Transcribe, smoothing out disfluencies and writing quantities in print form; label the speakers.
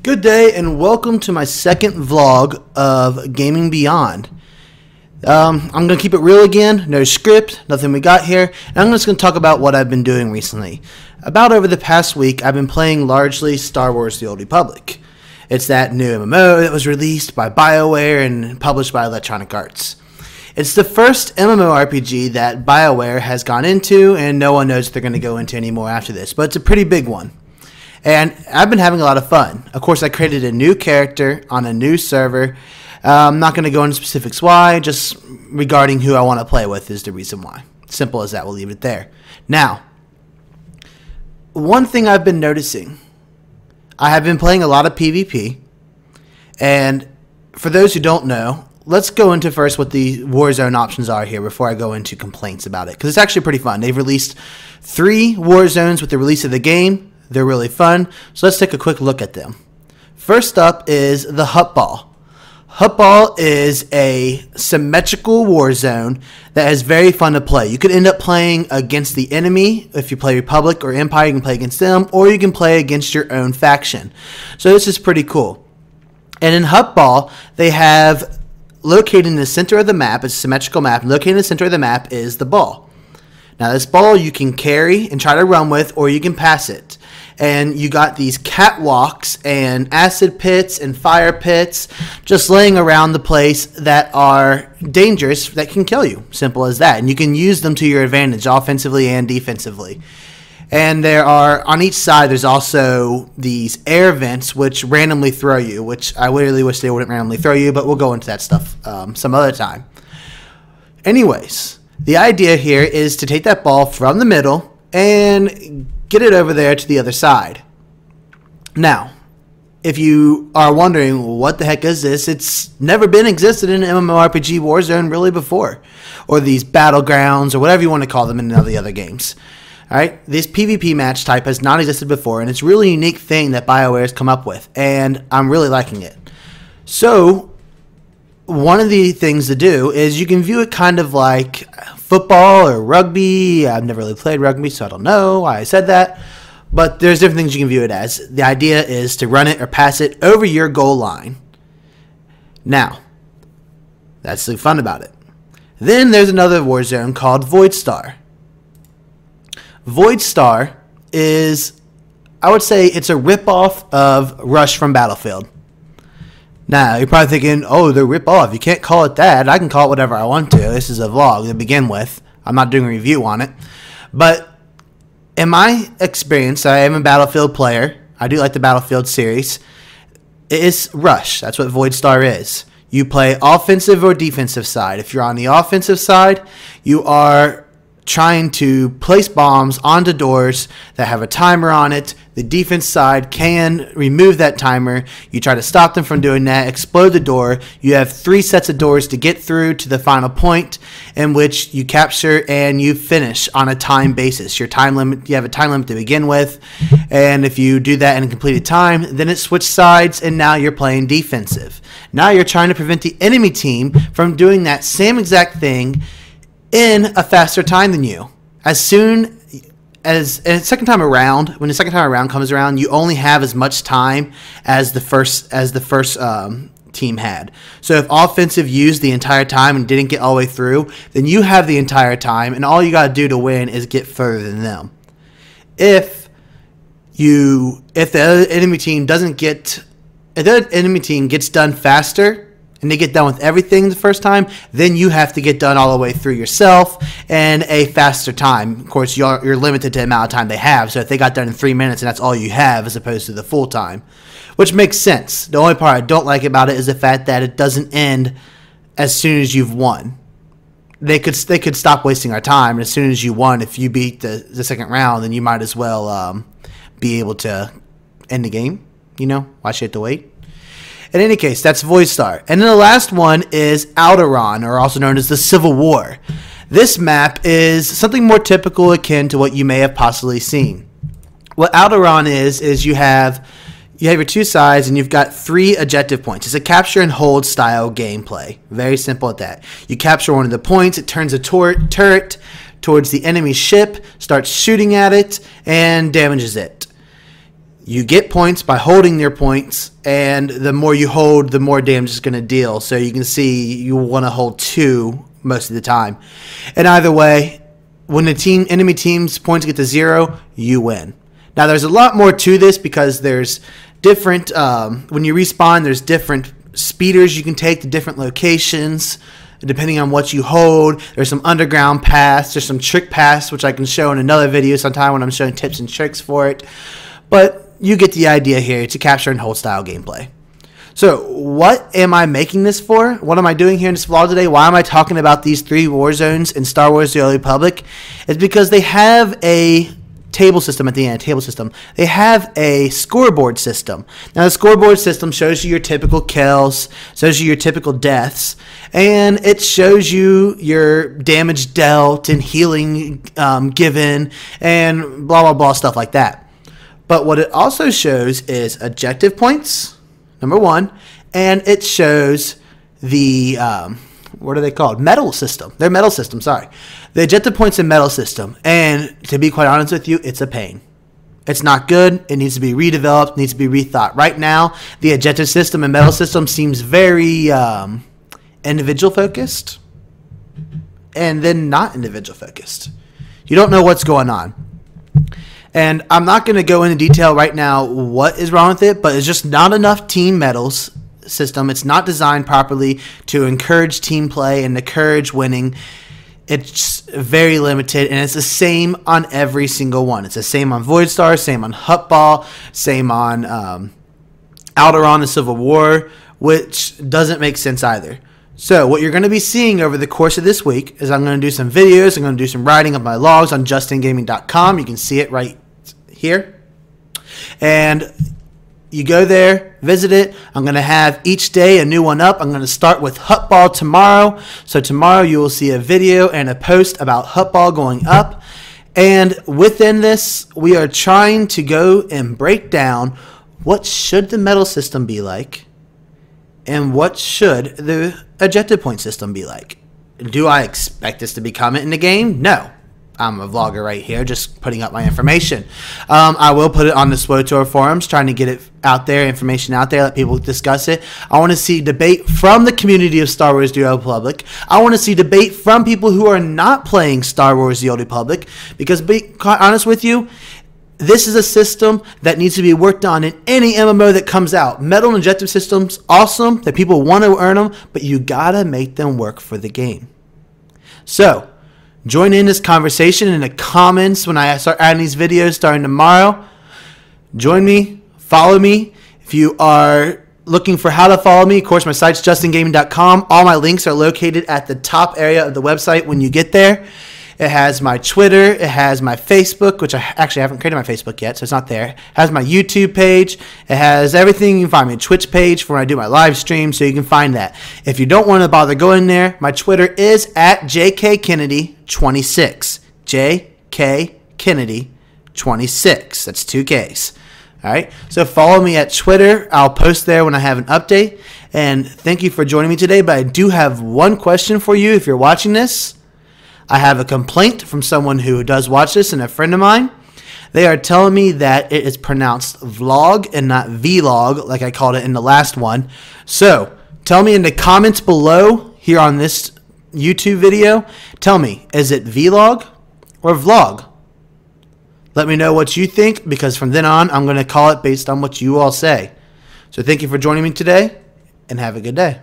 Speaker 1: Good day and welcome to my second vlog of Gaming Beyond. I'm going to keep it real again, no script, nothing we got here, and I'm just going to talk about what I've been doing recently. About over the past week, I've been playing largely Star Wars The Old Republic. It's that new MMO that was released by BioWare and published by Electronic Arts. It's the first MMORPG that BioWare has gone into, and no one knows if they're going to go into anymore after this, but it's a pretty big one. And I've been having a lot of fun. Of course, I created a new character on a new server. I'm not going to go into specifics why, just regarding who I want to play with is the reason why. Simple as that, we'll leave it there. Now, one thing I've been noticing, I have been playing a lot of PvP, and for those who don't know, let's go into first what the Warzone options are here before I go into complaints about it, because it's actually pretty fun. They've released 3 Warzones with the release of the game. They're really fun, so let's take a quick look at them. First up is the Hutball. Hutball is a symmetrical war zone that is very fun to play. You could end up playing against the enemy. If you play Republic or Empire, you can play against them, or you can play against your own faction. So this is pretty cool. And in Hutball, they have located in the center of the map, it's a symmetrical map, and located in the center of the map is the ball. Now this ball you can carry and try to run with, or you can pass it. And you got these catwalks and acid pits and fire pits just laying around the place that are dangerous, that can kill you. Simple as that. And you can use them to your advantage offensively and defensively. And there are, on each side, there's also these air vents which randomly throw you, which I really wish they wouldn't randomly throw you, but we'll go into that stuff some other time. Anyways, the idea here is to take that ball from the middle and get it over there to the other side. Now, if you are wondering what the heck is this, it's never been existed in MMORPG Warzone really before, or these battlegrounds, or whatever you want to call them in the other games. Alright, this PvP match type has not existed before, and it's a really unique thing that BioWare has come up with, and I'm really liking it. So, one of the things to do is you can view it kind of like football or rugby. I've never really played rugby, so I don't know why I said that. But there's different things you can view it as. The idea is to run it or pass it over your goal line. Now, that's the fun about it. Then there's another war zone called Void Star. Void Star is, I would say, it's a ripoff of Rush from Battlefield. Now, you're probably thinking, oh, they're rip-off. You can't call it that. I can call it whatever I want to. This is a vlog to begin with. I'm not doing a review on it. But in my experience, I am a Battlefield player. I do like the Battlefield series. It is Rush. That's what Void Star is. You play offensive or defensive side. If you're on the offensive side, you are trying to place bombs onto doors that have a timer on it. The defense side can remove that timer. You try to stop them from doing that, explode the door. You have 3 sets of doors to get through to the final point, in which you capture and you finish on a time basis. Your time limit, you have a time limit to begin with, and if you do that in a completed time, then it switches sides, and now you're playing defensive. Now you're trying to prevent the enemy team from doing that same exact thing in a faster time than you. As soon as and second time around, when the second time around comes around, you only have as much time as the first team had. So if offensive used the entire time and didn't get all the way through, then you have the entire time, and all you got to do to win is get further than them. If the enemy team gets done faster, and they get done with everything the first time, then you have to get done all the way through yourself in a faster time. Of course, you're limited to the amount of time they have, so if they got done in 3 minutes and that's all you have as opposed to the full time, which makes sense. The only part I don't like about it is the fact that it doesn't end as soon as you've won. They could stop wasting our time, and as soon as you won, if you beat the second round, then you might as well be able to end the game. You know, why should you have to wait? In any case, that's Void Star. And then the last one is Alderaan, or also known as the Civil War. This map is something more typical, akin to what you may have possibly seen. What Alderaan is you have your 2 sides, and you've got 3 objective points. It's a capture and hold style gameplay. Very simple at that. You capture one of the points, it turns a turret towards the enemy ship, starts shooting at it, and damages it. You get points by holding your points, and the more you hold, the more damage it's going to deal. So you can see you want to hold 2 most of the time. And either way, when the enemy team's points get to 0, you win. Now, there's a lot more to this because there's different, when you respawn, there's different speeders you can take to different locations depending on what you hold. There's some underground paths, there's some trick paths, which I can show in another video sometime when I'm showing tips and tricks for it. But you get the idea here. It's a capture and hold style gameplay. So what am I making this for? What am I doing here in this vlog today? Why am I talking about these 3 war zones in Star Wars The Old Republic? It's because they have a table system at the end. They have a scoreboard system. Now the scoreboard system shows you your typical kills, shows you your typical deaths, and it shows you your damage dealt and healing given and blah blah blah stuff like that. But what it also shows is objective points, number 1, and it shows the what are they called? Medal system. Their medal system, sorry. The objective points and medal system. And to be quite honest with you, it's a pain. It's not good. It needs to be redeveloped, needs to be rethought. Right now, the objective system and medal system seems very individual focused and then not individual focused. You don't know what's going on. And I'm not going to go into detail right now what is wrong with it, but it's just not enough team medals system. It's not designed properly to encourage team play and encourage winning. It's very limited, and it's the same on every single one. It's the same on Void Star, same on Hutball, same on Alderaan the Civil War, which doesn't make sense either. So what you're going to be seeing over the course of this week is I'm going to do some videos. I'm going to do some writing of my logs on justingaming.com. You can see it right here. And you go there, visit it. I'm going to have each day a new one up. I'm going to start with Hutball tomorrow. So tomorrow you will see a video and a post about Hutball going up. And within this, we are trying to go and break down what should the medal system be like and what should the objective point system be like. Do I expect this to be comment in the game? No. I'm a vlogger right here, just putting up my information. I will put it on the SWOTOR forums, trying to get it out there, information out there, let people discuss it. I want to see debate from the community of Star Wars The Old Republic. I want to see debate from people who are not playing Star Wars The Old Republic, because to be quite honest with you, this is a system that needs to be worked on in any MMO that comes out. Medal and objective systems, awesome, that people want to earn them, but you gotta make them work for the game. So, join in this conversation in the comments when I start adding these videos starting tomorrow. Join me, follow me. If you are looking for how to follow me, of course, my site's justingaming.com. All my links are located at the top area of the website when you get there. It has my Twitter. It has my Facebook, which I actually haven't created my Facebook yet, so it's not there. It has my YouTube page. It has everything. You can find me a Twitch page for when I do my live stream, so you can find that. If you don't want to bother going there, my Twitter is at JKKennedy26. JKKennedy26. That's 2 Ks. All right, so follow me at Twitter. I'll post there when I have an update. And thank you for joining me today, but I do have one question for you if you're watching this. I have a complaint from someone who does watch this and a friend of mine. They are telling me that it is pronounced vlog and not vlog like I called it in the last one. So tell me in the comments below here on this YouTube video, tell me, is it vlog or vlog? Let me know what you think, because from then on I'm going to call it based on what you all say. So thank you for joining me today, and have a good day.